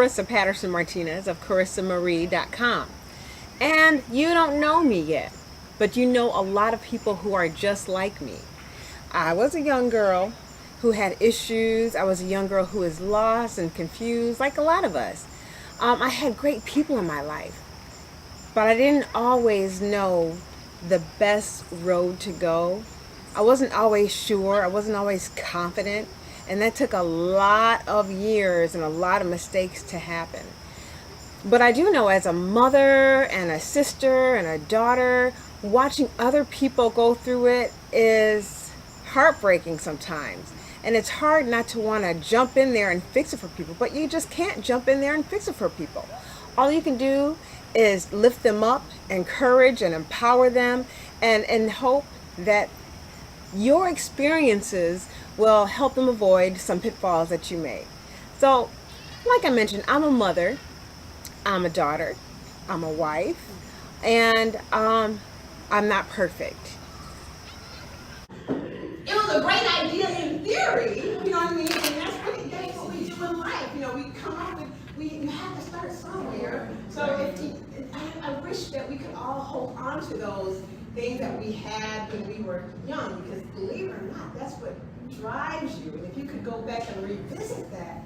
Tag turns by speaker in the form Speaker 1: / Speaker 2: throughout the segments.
Speaker 1: Charissa Patterson Martinez of CharissaMarie.com. And you don't know me yet, but you know a lot of people who are just like me. I was a young girl who had issues. I was a young girl who was lost and confused, like a lot of us. I had great people in my life, but I didn't always know the best road to go. I wasn't always sure. I wasn't always confident. And that took a lot of years and a lot of mistakes to happen. But I do know, as a mother and a sister and a daughter, watching other people go through it is heartbreaking sometimes. And it's hard not to want to jump in there and fix it for people, but you just can't jump in there and fix it for people. All you can do is lift them up, encourage and empower them, and hope that your experiences will help them avoid some pitfalls that you made. So, like I mentioned, I'm a mother, I'm a daughter, I'm a wife, and I'm not perfect.
Speaker 2: It was a great idea in theory, you know what I mean? And that's what we do in life. You know, we come up with, you have to start somewhere. So I wish that we could all hold on to those things that we had when we were young, because believe it or not, that's what drives you. And if you could go back and revisit that,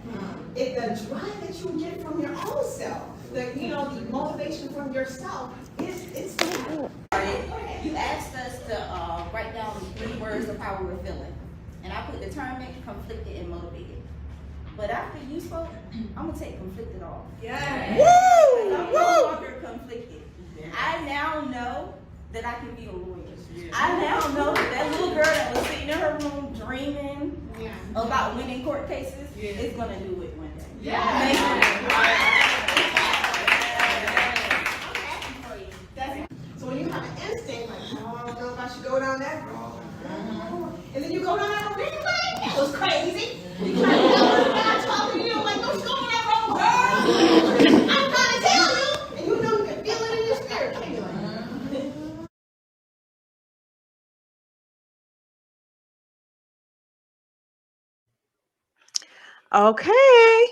Speaker 2: the drive that you get from your own self, the motivation from yourself, it's there.
Speaker 3: You asked us to write down 3 words of how we were feeling. And I put determined, conflicted, and motivated. But after you spoke, I'm gonna take conflicted off.
Speaker 2: Yeah.
Speaker 3: Woo! I'm no longer conflicted. I now know that I can be a lawyer. I now know that little girl that was sitting in her room dreaming about winning court cases is gonna do it one day.
Speaker 2: So when you have an instinct like, oh, I don't know if I should go down that road. And then you go down that road anyway, that was crazy. You try to tell the guy talking to you, like, don't you go down that road, girl. I'm trying to tell you. And you know you can feel it in your spirit, can't you?
Speaker 1: Okay.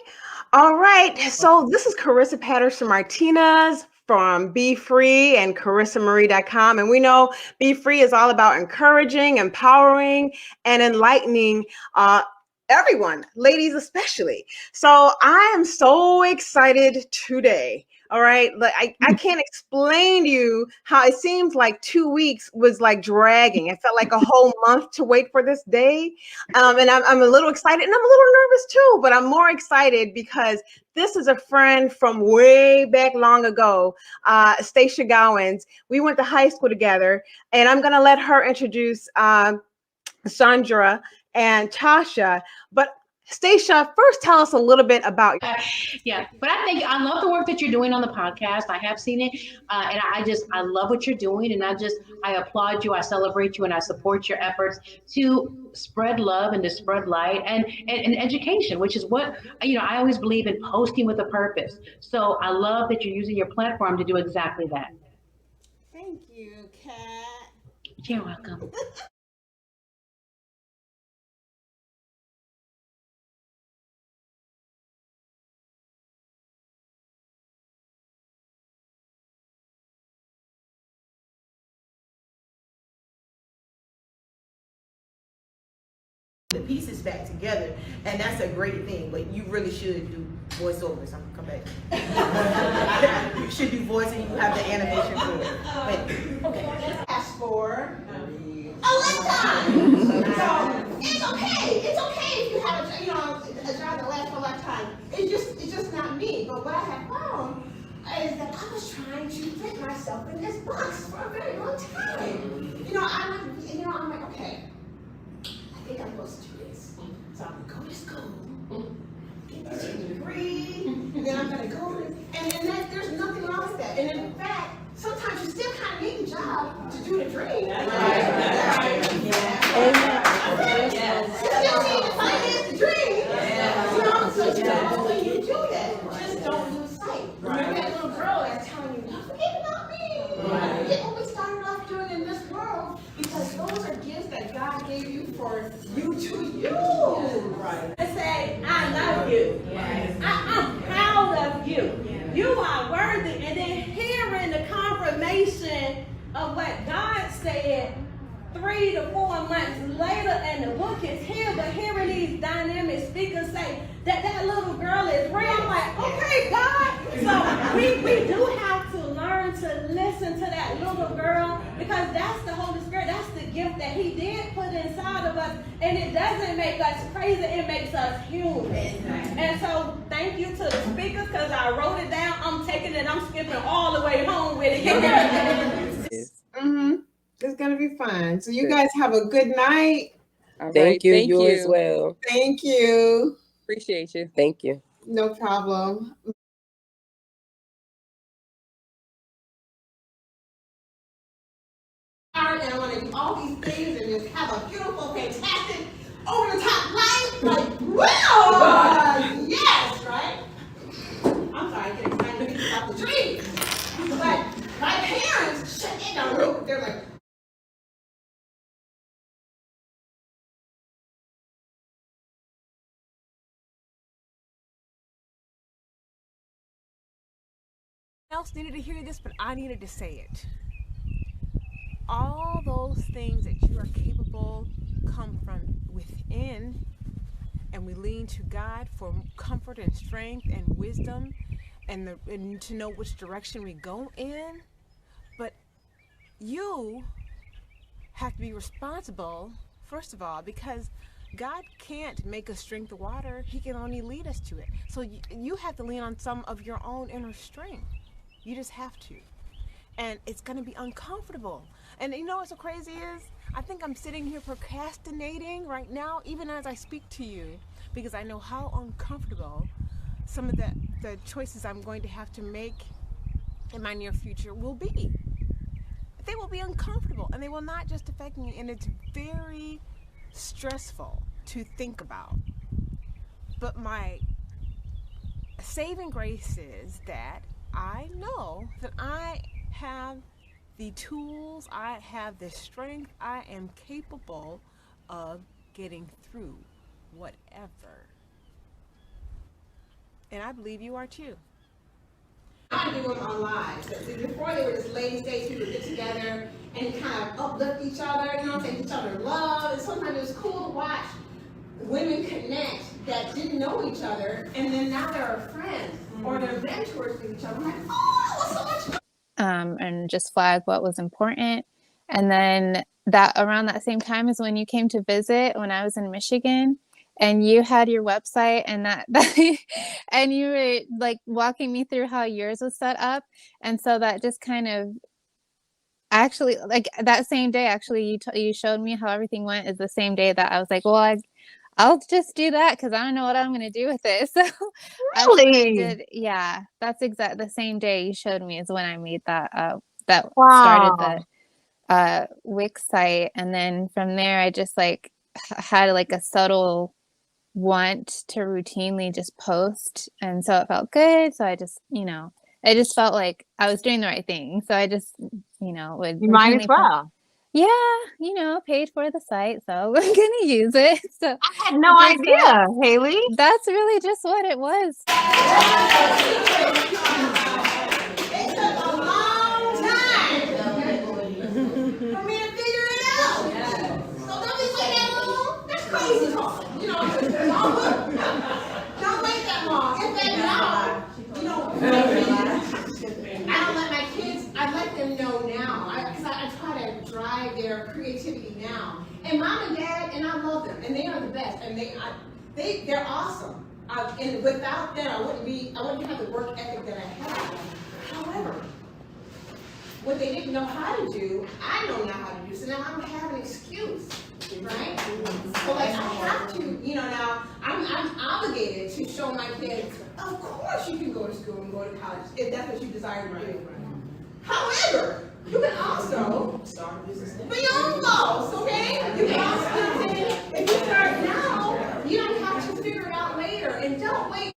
Speaker 1: All right. So this is Charissa Patterson Martinez from P.H.R.E.E.E and CharissaMarie.com. And we know P.H.R.E.E.E is all about encouraging, empowering, and enlightening everyone, ladies especially. So I am so excited today. All right. I can't explain to you how it seems like 2 weeks was like dragging. It felt like a whole month to wait for this day. And I'm a little excited, and I'm a little nervous too, but I'm more excited because this is a friend from way back long ago, Stacia Gowans. We went to high school together, and I'm going to let her introduce Sandra and Tasha. But Stacia, first tell us a little bit about
Speaker 4: Yeah, but I love the work that you're doing on the podcast. I have seen it, and I love what you're doing, and I applaud you, I celebrate you, and I support your efforts to spread love and to spread light and education, which is what I always believe in, posting with a purpose. So I love that you're using your platform to do exactly that.
Speaker 1: Thank you, Kat.
Speaker 4: You're welcome.
Speaker 2: The pieces back together, and that's a great thing. But you really should do voiceovers. I'm gonna come back. You should do voice, and you have the animation for it. But, okay. Ask for a lifetime. So it's okay. It's okay if you have a job that lasts for a lifetime. It's just not me. But what I have found is that I was trying to fit myself in this box for a very long time. I'm like, okay. I think I'm supposed to do this. So I'm gonna go to school, get this degree, and then I'm gonna go and then there's nothing wrong with that. And in fact, sometimes you still kind of need a job to do the dream. Right. You still need to finance the dream. So when you do that, just don't lose sight. Remember that little girl that's telling you, don't forget about me. Get what we started off doing in this world, because those are gifts that God gave you for you to use. Right.
Speaker 3: Say, I love you. Yes. I'm proud 3 to 4 months later and the book is here, but hearing these dynamic speakers say that little girl is real, I'm like, okay, God. So we do have to learn to listen to that little girl, because that's the Holy Spirit. That's the gift that He did put inside of us. And it doesn't make us crazy. It makes us human. And so thank you to the speakers, because I wrote it down. I'm taking it. I'm skipping all the way home with it.
Speaker 1: Mm-hmm. It's going to be fun. So you guys have a good night.
Speaker 5: All right.
Speaker 6: Thank you. You as well.
Speaker 1: Thank you.
Speaker 5: Appreciate you.
Speaker 6: Thank you.
Speaker 1: No problem. And I want to do all these things and just have a beautiful, fantastic, over-the-top life. Like, wow! Yes, right? I'm sorry, I get excited to think about the dream. But my parents shut it down. They're like, else needed to hear this, but I needed to say it. All those things that you are capable come from within, and we lean to God for comfort and strength and wisdom, and to know which direction we go in. But you have to be responsible, first of all, because God can't make us drink the water. He can only lead us to it. So you have to lean on some of your own inner strength. You just have to. And it's going to be uncomfortable. And you know what's so crazy is, I think I'm sitting here procrastinating right now, even as I speak to you, because I know how uncomfortable some of the choices I'm going to have to make in my near future will be. They will be uncomfortable, and they will not just affect me, and it's very stressful to think about. But my saving grace is that I know that I have the tools, I have the strength, I am capable of getting through whatever. And I believe you are too. I do them on live. So before they were just lady stage, people get together and kind of uplift each other, you know, take each other love. And sometimes it's cool to watch women connect that didn't know each other, and then now they're friends or they're mentors to each other. I'm like, oh, what's so much?
Speaker 7: And just flag what was important. And then that around that same time is when you came to visit when I was in Michigan, and you had your website and that and you were like walking me through how yours was set up. And so that just kind of actually, like that same day, actually you showed me how everything went, is the same day that I was like, well, I'll just do that because I don't know what I'm going to do with it. So
Speaker 8: Really?
Speaker 7: Yeah, that's exactly the same day you showed me is when I made that, that
Speaker 8: Wow.
Speaker 7: started the Wix site. And then from there, I just like had like a subtle want to routinely just post. And so it felt good. So I just, it just felt like I was doing the right thing. So I just, would
Speaker 8: You might as
Speaker 7: routinely
Speaker 8: well.
Speaker 7: Yeah, paid for the site, so we're gonna use it. So
Speaker 8: I had no idea, Haley.
Speaker 7: That's really just what it was.
Speaker 1: It took a long time for me to figure it out. So don't be waiting that long. That's crazy talk. Don't wait that long. In fact, now, I don't let my kids, I let them know now. Because I try to drive their creativity now. And mom and dad, and I love them, and they are the best, and they're awesome. And without them, I wouldn't have the work ethic that I have. However, what they didn't know how to do, I know now how to do. So now I don't have an excuse, right? So like I have to, now I'm obligated to show my kids, of course you can go to school and go to college if that's what you desire to do. However, you can also start a business for your own goals, okay? You can also, if you start now, you don't have to figure it out later, and don't wait.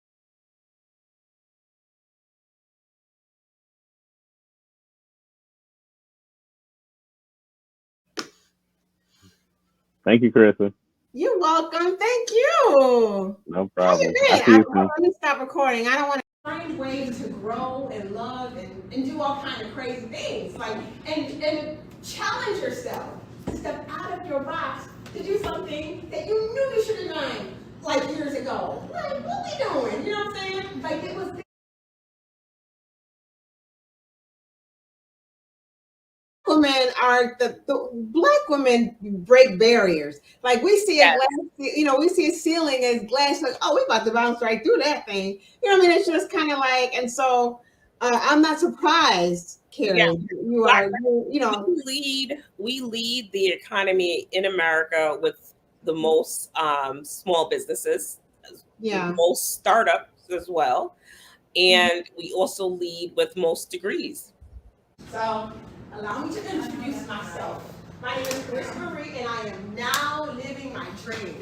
Speaker 9: Thank you, Charissa.
Speaker 1: You're welcome. Thank you.
Speaker 9: No
Speaker 1: How you
Speaker 9: problem.
Speaker 1: been? Let me stop recording. I don't want to find ways to grow and love and do all kind of crazy things. Like and challenge yourself. step out of your box to do something that you knew you should have done like years ago. Like, what we doing? You know what I'm saying? Like, it was. Women are the black women break barriers. Like we see a glass, we see a ceiling as glass. Like, oh, we about to bounce right through that thing. You know what I mean? It's just kind of like, and so I'm not surprised, Carrie.
Speaker 5: Yeah.
Speaker 1: You are, you know,
Speaker 5: we lead the economy in America with the most small businesses,
Speaker 1: yeah,
Speaker 5: most startups as well, and we also lead with most degrees.
Speaker 1: So allow me to introduce myself. My name is Charissa Marie, and I am now living my dream.